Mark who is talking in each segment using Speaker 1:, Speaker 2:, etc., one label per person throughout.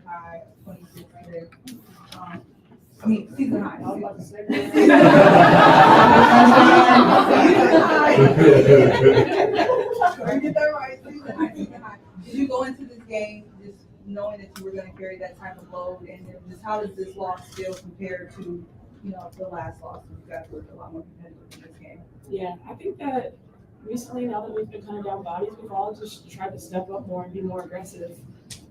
Speaker 1: high of 2600. Season high. I was about to say. Get that right. Season high. Did you go into this game just knowing that you were going to carry that type of load, and just how does this loss feel compared to, the last loss? You guys were a lot more competitive in this game.
Speaker 2: Yeah, I think that recently, now that we've been kind of down bodies, we've all just tried to step up more and be more aggressive.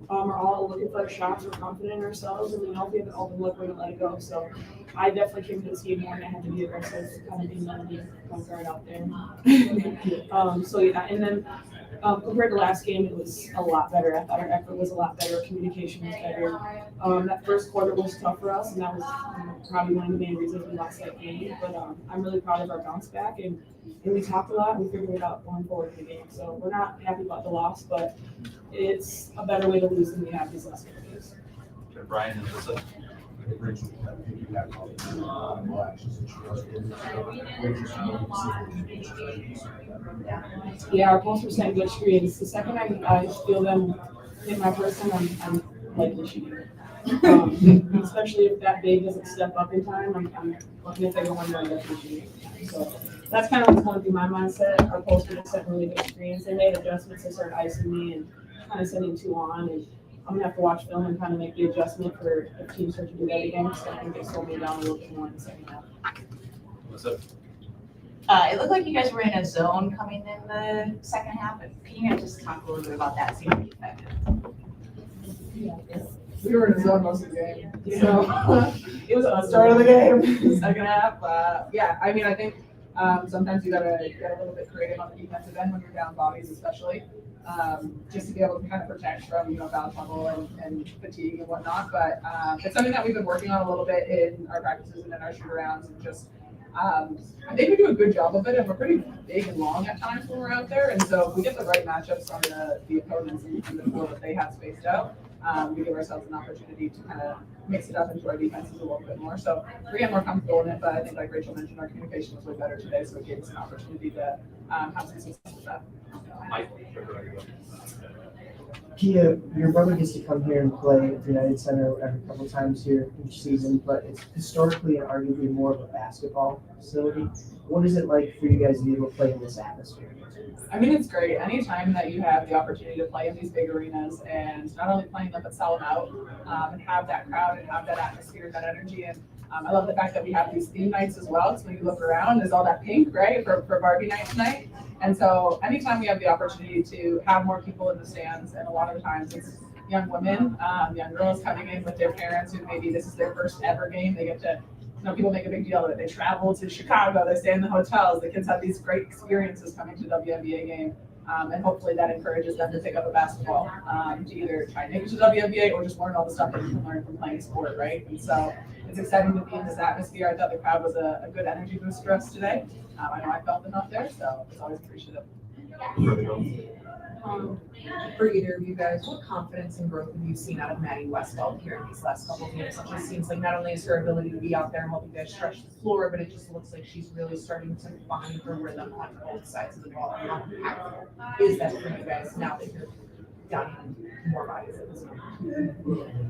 Speaker 2: We're all looking for shots, we're confident in ourselves, and we know if we have an open look, we're going to let it go. So I definitely came to this game more and I had to be aggressive, kind of being the point guard out there. So yeah, and then compared to last game, it was a lot better. I thought our effort was a lot better, communication was better. That first quarter was tough for us, and that was probably one of the main reasons we lost that game. But I'm really proud of our bounce back, and we talked a lot, and we figured it out going forward in the game. So we're not happy about the loss, but it's a better way to lose than we have these last couple of days.
Speaker 3: Brian and Alyssa.
Speaker 2: Yeah, our post percent good screens. The second I feel them hit my person, I'm likely shooting it. Especially if that big doesn't step up in time, I'm looking at the one that I'm shooting. So that's kind of what's going through my mindset. Our post percent really good screens. They made adjustments. They started icing me and kind of sending two on, and I'm gonna have to watch film and kind of make the adjustment for if teams start to do that again. So I think they slowed me down a little bit more in the second half.
Speaker 3: What's up?
Speaker 4: It looked like you guys were in a zone coming in the second half. Can you guys just talk a little bit about that? See how effective.
Speaker 1: We were in a zone most of the game.
Speaker 2: So
Speaker 1: It was at the start of the game, second half. I think sometimes you gotta get a little bit creative on the defensive end when you're down bodies, especially, just to be able to kind of protect from foul trouble and fatigue and whatnot. But it's something that we've been working on a little bit in our practices and in our shoot arounds, and just I think we do a good job of it, and we're pretty big and long at times when we're out there. And so if we get the right matchups on the opponents and the floor that they have spaced out, we give ourselves an opportunity to kind of mix it up into our defenses a little bit more. So we get more comfortable in it, but I think, like Rachel mentioned, our communication was way better today, so it gave us an opportunity to have some success with that.
Speaker 5: Kia, your brother gets to come here and play at the United Center every couple times here each season, but it's historically and arguably more of a basketball facility. What is it like for you guys to be able to play in this atmosphere?
Speaker 1: I mean, it's great. Anytime that you have the opportunity to play in these big arenas and not only playing them, but sell them out and have that crowd and have that atmosphere, that energy. And I love the fact that we have these theme nights as well. So when you look around, there's all that pink, right, for Barbie night tonight. And so anytime we have the opportunity to have more people in the stands, and a lot of the times it's young women, young girls coming in with their parents who maybe this is their first ever game. They get to, people make a big deal of it. They travel to Chicago, they stay in the hotels. The kids have these great experiences coming to the WNBA game. And hopefully that encourages them to pick up a basketball to either try and make it to the WNBA or just learn all the stuff that you can learn from playing sport, right? And so it's exciting to be in this atmosphere. I thought the crowd was a good energy boost for us today. I know I felt enough there, so it's always appreciative.
Speaker 6: For either of you guys, what confidence and growth have you seen out of Maddie West here in these last couple of games? It just seems like not only is her ability to be out there and help you guys stretch the floor, but it just looks like she's really starting to find her rhythm on both sides of the ball. How impactful is that for you guys now that you're down in more bodies at this moment?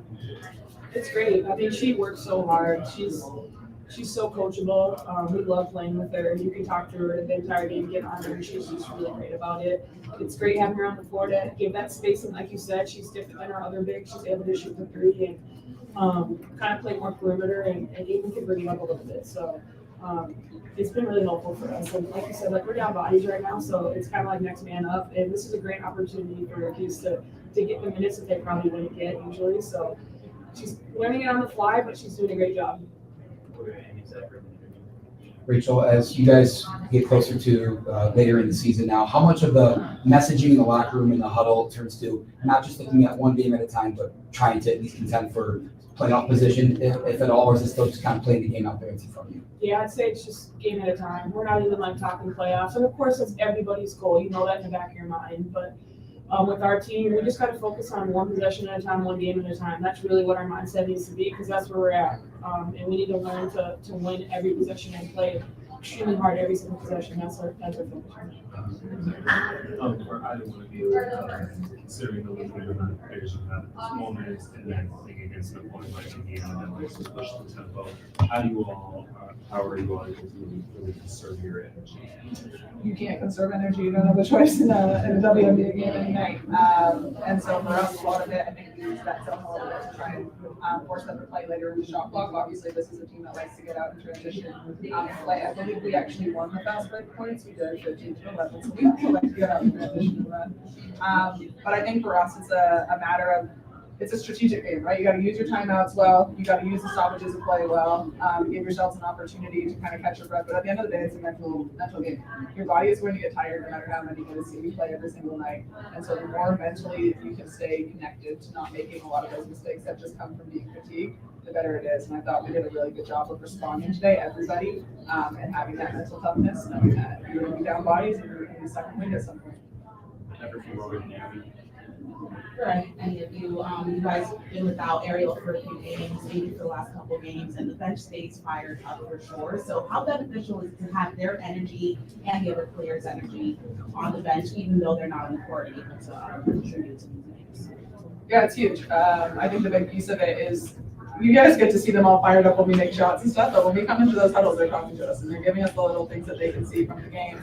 Speaker 2: It's great. I think she works so hard. She's so coachable. We love playing with her. You can talk to her the entire game, get on her, and she's just really great about it. It's great having her on the floor to give that space, and like you said, she's different than our other bigs. She's able to shoot the three and kind of play more perimeter and even can bring it up a little bit. So it's been really helpful for us. And like you said, we're down bodies right now, so it's kind of like next man up. And this is a great opportunity for her kids to get the minutes that they probably wouldn't get usually. So she's learning it on the fly, but she's doing a great job.
Speaker 7: Rachel, as you guys get closer to later in the season now, how much of the messaging in the locker room and the huddle turns to not just looking at one game at a time, but trying to at least contend for playoff position, if at all, or is it still just kind of playing the game out there in front of you?
Speaker 2: Yeah, I'd say it's just game at a time. We're not even talking playoffs. And of course, that's everybody's goal. You know that in the back of your mind. But with our team, we just got to focus on one possession at a time, one game at a time. That's really what our mindset needs to be, because that's where we're at. And we need to learn to win every possession and play extremely hard every single possession. That's our focus.
Speaker 8: For either one of you, considering the limited amount of players you have at this moment, and then playing against an opponent like Indiana that likes to push the tempo, how are you all able to really conserve your energy?
Speaker 1: You can't conserve energy. You don't have a choice in a WNBA game any night. And so for us, a lot of it, I think we use that zone a little bit to try and force them to play later in the shot clock. Obviously, this is a team that likes to get out and transition and play. I believe we actually won the fast break points. We did 15-11, so we also like to get out and transition and run. But I think for us, it's a matter of it's a strategic game, right? You got to use your timeouts well. You got to use the stoppages of play well. Give yourselves an opportunity to kind of catch your breath. But at the end of the day, it's a mental game. Your body is going to get tired no matter how many minutes you play every single night. And so the more mentally you can stay connected to not making a lot of those mistakes that just come from being fatigued, the better it is. And I thought we did a really good job of responding today, everybody, and having that mental toughness, knowing that you're going to be down bodies and you're going to be second wind at some point.
Speaker 8: Never feel over the Abby.
Speaker 9: Correct. And if you guys have been without Ariel for a few games, maybe for the last couple of games, and the bench stays fired up for sure. So how beneficial is it to have their energy and the other players' energy on the bench, even though they're not on the court, able to contribute to these games?
Speaker 1: Yeah, it's huge. I think the big piece of it is you guys get to see them all fired up when we make shots and stuff, but when we come into those huddles, they're talking to us and they're giving us the little things that they can see from the game,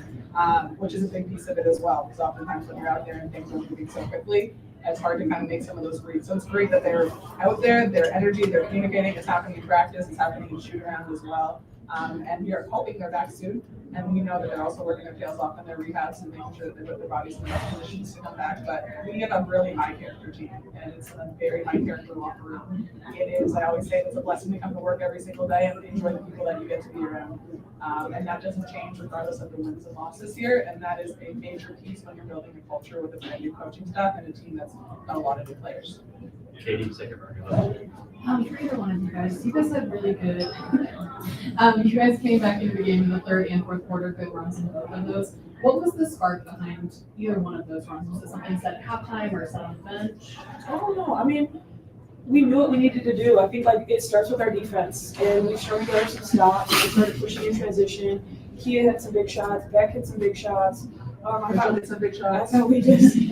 Speaker 1: which is a big piece of it as well. Because oftentimes when you're out there and things are moving so quickly, it's hard to kind of make some of those reads. So it's great that they're out there, their energy, they're communicating, it's happening in practice, it's happening in shoot around as well. And we are hoping they're back soon. And we know that they're also working their tails off in their rehabs and making sure that they put their bodies in the best positions to come back. But we have a really high character team, and it's a very high character locker room. It is, I always say, it's a blessing to come to work every single day and enjoy the people that you get to be around. And that doesn't change regardless of the wins and losses here. And that is a major piece when you're building a culture with a brand new coaching staff and a team that's got a lot of new players.
Speaker 3: Katie, second round.
Speaker 10: For either one of you guys had really good. You guys came back into the game in the third and fourth quarter, good runs in both of those. What was the spark behind either one of those runs? Was it something said at halftime or set on the bench?
Speaker 2: I don't know. I mean, we knew what we needed to do. I think like it starts with our defense, and we started getting some stops. We started pushing in transition. Kia had some big shots. Beck had some big shots. I thought we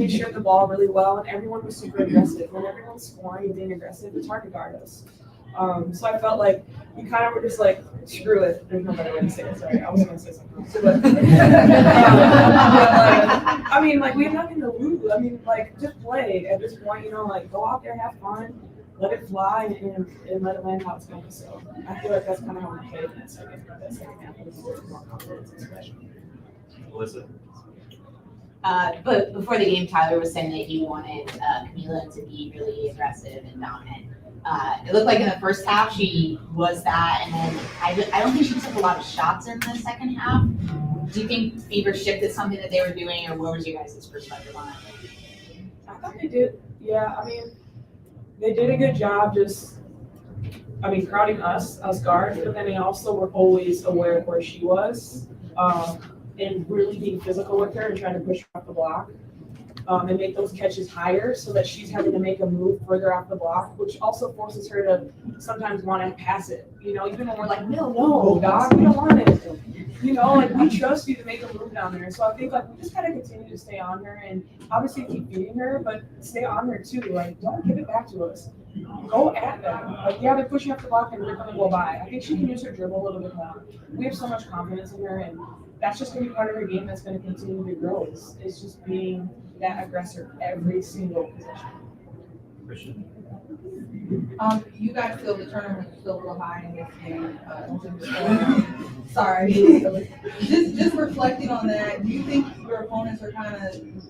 Speaker 2: shared the ball really well, and everyone was super aggressive. When everyone's scoring and being aggressive, it's hard to guard us. So I felt like we kind of were just like, screw it. There's no better way to say it. Sorry, I was going to say something else. But, I mean, like, we have nothing to lose. I mean, like, just play. At this point, you know, like, go out there, have fun, let it fly, and let it land how it's going. So I feel like that's kind of how we played in that second half. It was more confidence, especially.
Speaker 3: Melissa.
Speaker 4: But before the game, Tyler was saying that he wanted Camila to be really aggressive and dominant. It looked like in the first half she was that, and then I don't think she took a lot of shots in the second half. Do you think Fever shifted something that they were doing, or what was your guys' perspective on it?
Speaker 2: I thought they did. Yeah, I mean, they did a good job just, crowding us guards, but then they also were always aware of where she was. And really being physical with her and trying to push her off the block and make those catches higher so that she's having to make a move further off the block, which also forces her to sometimes want to pass it. You know, even when we're like, no, dog, we don't want it. You know, like we trust you to make a move down there. So I think like we just gotta continue to stay on her and obviously keep feeding her, but stay on her too. Like don't give it back to us. Go at them. Like yeah, they're pushing up the block and they're gonna go by. I think she can use her dribble a little bit more. We have so much confidence in her, and that's just gonna be part of her game that's gonna continue to grow. It's just being that aggressor every single possession.
Speaker 3: Christian.
Speaker 11: You guys feel the turnover is still a little high in this game. Sorry. just reflecting on that, do you think your opponents are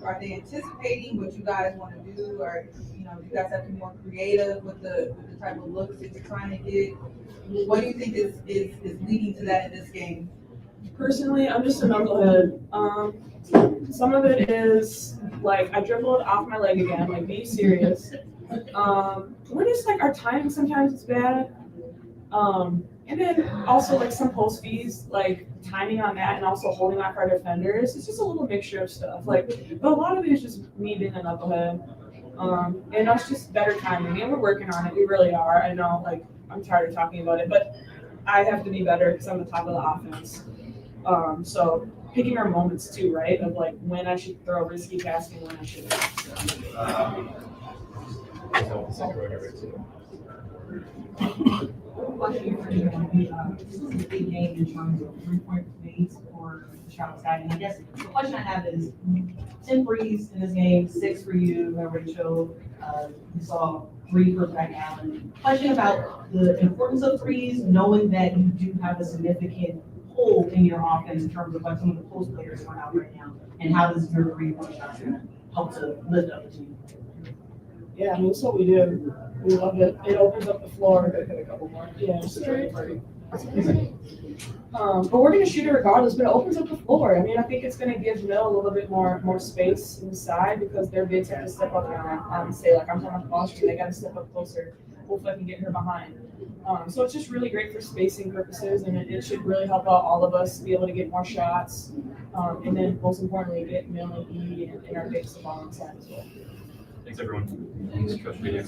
Speaker 11: are they anticipating what you guys want to do, or do you guys have to be more creative with the type of looks that you're trying to get? What do you think is leading to that in this game?
Speaker 2: Personally, I'm just a knucklehead. Some of it is like I dribbled off my leg again, like be serious. We're just like our timing sometimes is bad. And then also like some post fees, like timing on that and also holding off our defenders. It's just a little mixture of stuff. But a lot of it is just me being a knucklehead. And that's just better timing. And we're working on it. We really are. I know I'm tired of talking about it, but I have to be better because I'm the top of the offense. So picking our moments too, right? Of like when I should throw a risky pass and when I shouldn't.
Speaker 9: Question for you, this is a big game in terms of 3-point leads for the Chicago Sky. And I guess the question I have is 10 threes in this game, 6 for you, Rachel. We saw 3 for Beck Allen. Question about the importance of threes, knowing that you do have a significant hole in your offense in terms of like some of the post players are out right now. And how does your 3-point shot help to lift up the team?
Speaker 2: Yeah, I mean, that's what we do. We love it. It opens up the floor. Hit a couple more. Yeah, it's great. But we're gonna shoot it regardless, but it opens up the floor. I mean, I think it's gonna give Mill a little bit more space inside because their bigs have to step up and say like I'm coming across you. They got to step up closer. Hopefully, I can get her behind. So it's just really great for spacing purposes, and it should really help out all of us be able to get more shots, and then most importantly, get Mill and E and our bigs the ball inside as well.
Speaker 3: Thanks, everyone. Thanks, Coach Media.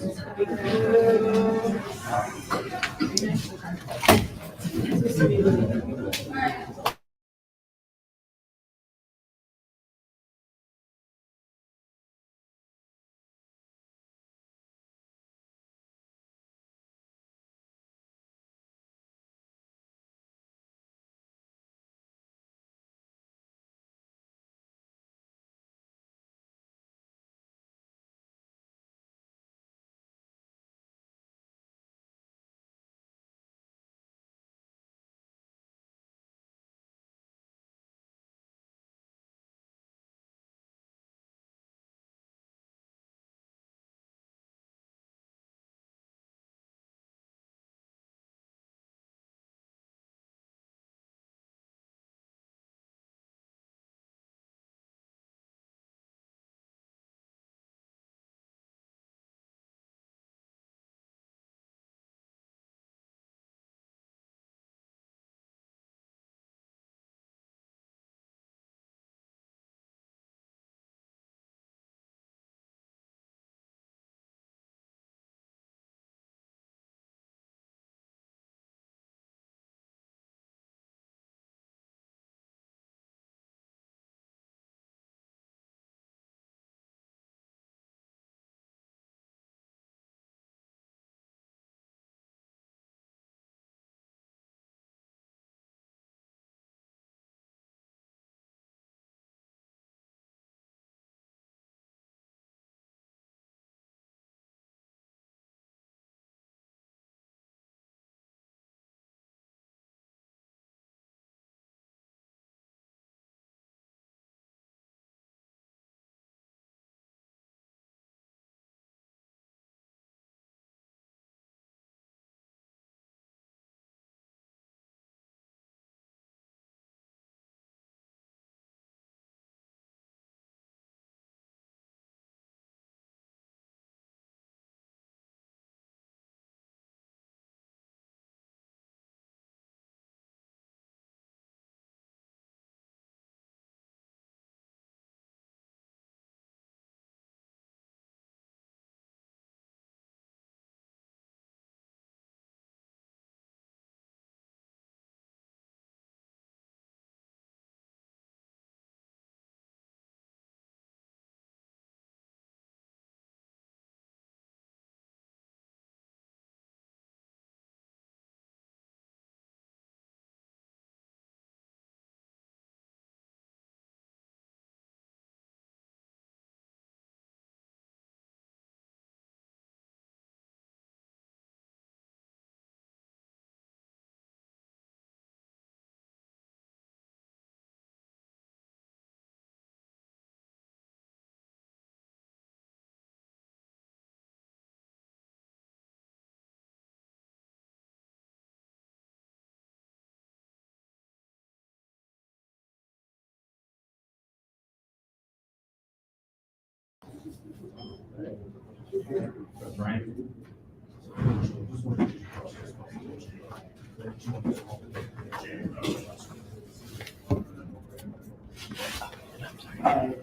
Speaker 3: Brian.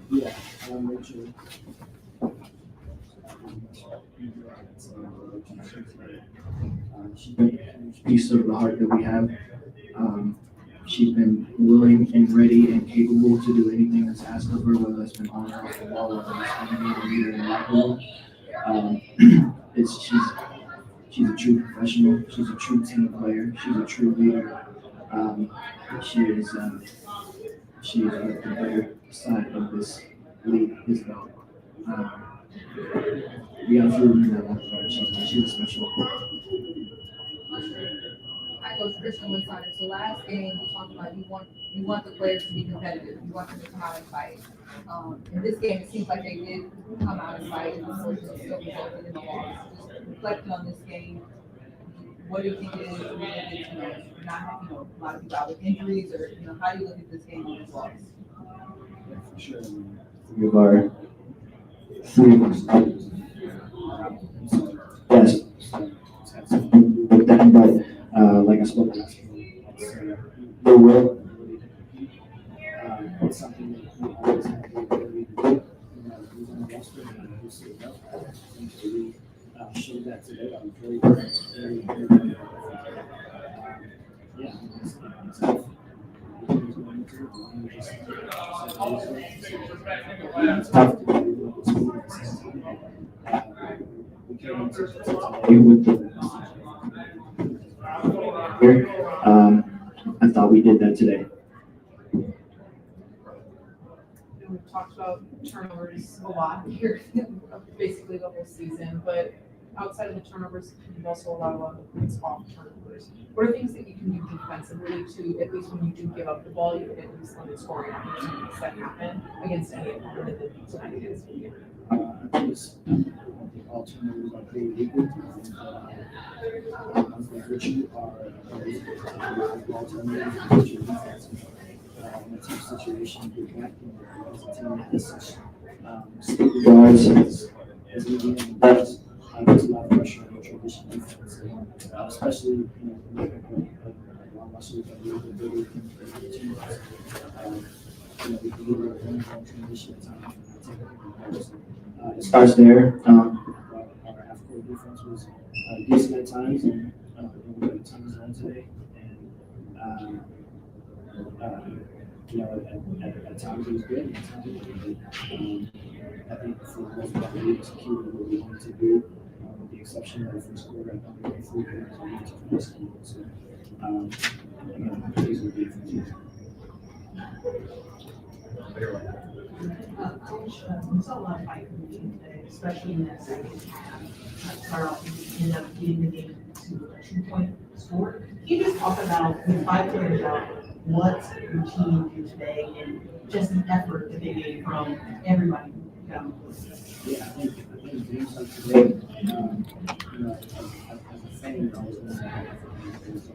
Speaker 5: Yeah, Rachel. She's been a huge piece of the heart that we have. She's been willing and ready and capable to do anything that's asked of her, whether that's been on or off the ball, whether it's being a leader in the locker room. She's a true professional. She's a true team player. She's a true leader. She is the better side of this league, this belt. We got to feel in that one. She's special.
Speaker 6: Hi, Coach Christian Winston. So last game, we talked about you want the players to be competitive. You want them to come out and fight. In this game, it seems like they did come out and fight, and unfortunately still resulted in a loss. Just reflecting on this game, what do you think it is? Do you think it's, not having, a lot of people out with injuries, or, how do you look at this game and this loss?
Speaker 5: For sure. Three of our starters. Yes. With that, but like I spoke last week, they will. It's something that we always have the ability to do. Who's on the roster and who's sitting up. I think we showed that today. I'm very yeah, it's tough. It's tough to do what school at the same time. We came into today with the here. I thought we did that today.
Speaker 1: We've talked about turnovers a lot here, basically the whole season, but outside of the turnovers, you've also allowed a lot of points off turnovers. What are things that you can do defensively to, at least when you do give up the ball, you can at least limit scoring opportunities that happen against any opponent that beats tonight against you?
Speaker 5: I think all turnovers are created equal. The virtue are ball turnovers, the virtue of defense. In a tough situation, get back as a team that has such guards as we do and does. There's a lot of pressure on the transition defense, especially Ron Russell is a little bit bigger than the team. We can do a one transition at times. It starts there. Our half-court defense was decent at times, and we got tons on today. And at times it was good, and at times it wasn't good. I think for the most part, we executed what we wanted to do, with the exception of the first quarter. I thought we were 3 games on each of the first game. So, again, these would be for you.
Speaker 9: Coach, we saw a lot of fight from the team today, especially in that second half. Start off, you ended up getting the game to a 2-point score. Can you just talk about, with 5 players out, what your team did today and just the effort that they made from everybody down the court?
Speaker 5: Yeah, I think games like today, as a fan, I was going to say, I think as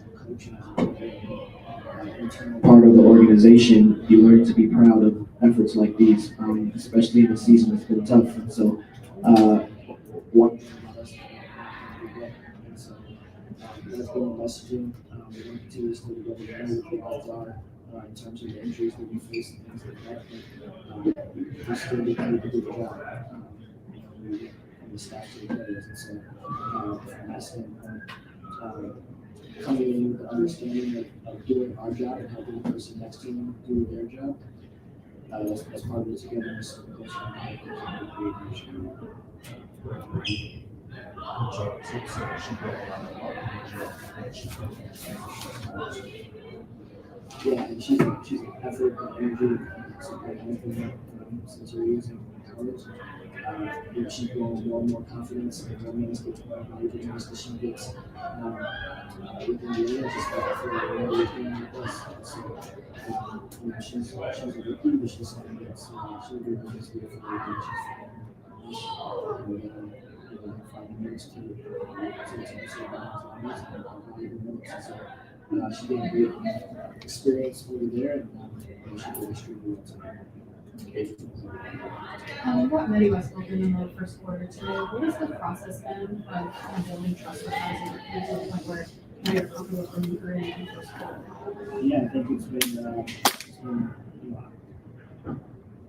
Speaker 5: a coach and as a internal part of the organization, you learn to be proud of efforts like these, especially in the season. It's been tough, and so one thing about us, and so that's been the messaging. We want to continue to stay together. We know what the odds are in terms of the injuries that we face and things like that. But we still need to do a good job. From the staff to the players, and so from that standpoint, coming in with the understanding of doing our job and helping the person next to them do their job. As part of the togetherness and yeah, and she's an effort and energy. It's a great thing since we're using college. She's growing more and more confidence and more minutes get more minutes that she gets within the area. Just like I feel like we're working with us. So, she's a rookie, but she's something that's she'll be able to do it for the she's 5 minutes to she did a great experience over there, and she did extremely well tonight.
Speaker 10: You brought Maddie West in the first quarter today. What has the process been of kind of building trust with guys and to the point where you're comfortable with them in the first quarter?
Speaker 5: Yeah, I think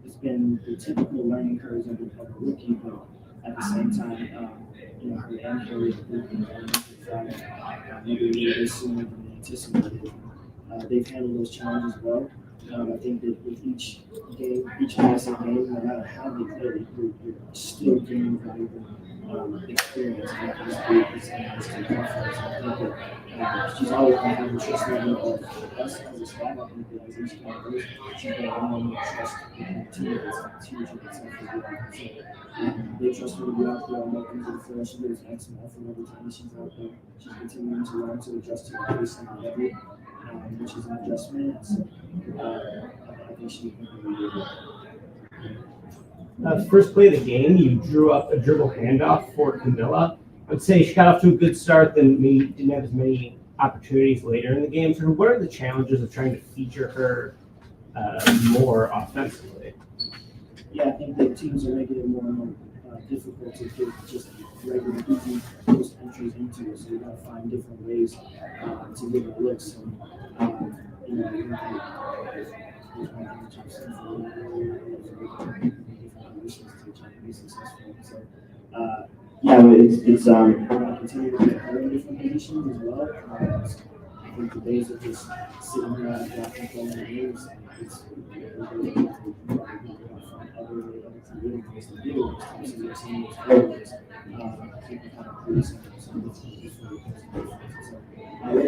Speaker 5: it's been the typical learning curves of a rookie, but at the same time, her and Harry have been learning maybe a little bit sooner than anticipated. They've handled those challenges well. I think that with each game, each passing game, no matter how they play, you're still gaining valuable experience. And that is great. It's instant confidence. I think that she's always been having trust level of us as a staff. I think that as each game goes, she's going to more and more trust in the teammates. It's huge in itself as well. So they trust her to be out there and welcome to the floor. She gives excellent effort every time she's out there. She's continuing to learn to adjust to the pace and the level, which is an adjustment. So, I think she can really do it.
Speaker 12: First play of the game, you drew up a dribble handoff for Camilla. I would say she got off to a good start, then maybe didn't have as many opportunities later in the game. So what are the challenges of trying to feature her more offensively?
Speaker 5: Yeah, I think that teams are making it more and more difficult to get just regular easy post entries into it. So you got to find different ways to get a look. So, you know, I think that there's one thing which I've seen for different conditions to try to be successful. So, yeah, it's continue to get her in different positions as well. I think the days of just sitting around watching playing the games, it's we'll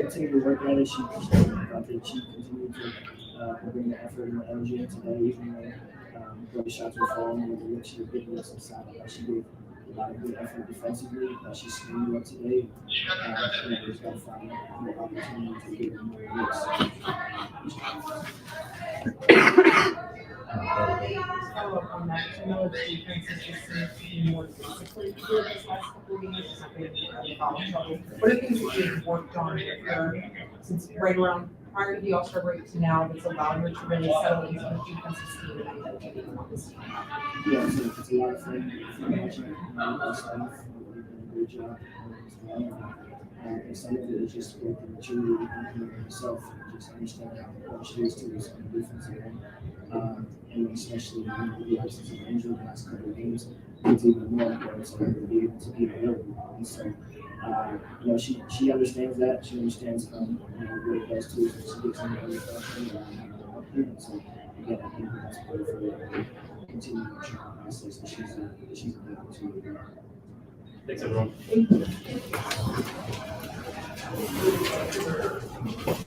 Speaker 5: continue to work at it. I think she continued to bring the effort and the energy in today, even though the shots were falling with the look she was getting us inside. She gave a lot of good effort defensively. She screened well today. We just got to find more opportunities to get more looks.
Speaker 6: Follow up on that, I know the defense has just seemed to be more physically good this last couple of games, just having foul trouble. What are things that you've worked on with her since right around prior to the All-Star break to now that's allowed her to really settle into the defensive scheme and identity on this team?
Speaker 5: Yeah, so it's a lot of fun watching our staff. They've done a great job as well. And some of it is just growth and maturity in herself, just understanding what she is to us on the defensive end. And especially with the absence of injury the last couple of games, it's even more important for her to be able to be available. And so, you know, she understands that. She understands you know, what it does to us when she gets in the reflection up there. And so, again, I think that's part of her continuing process that she's able to.
Speaker 3: Thanks, everyone.
Speaker 6: Thank you.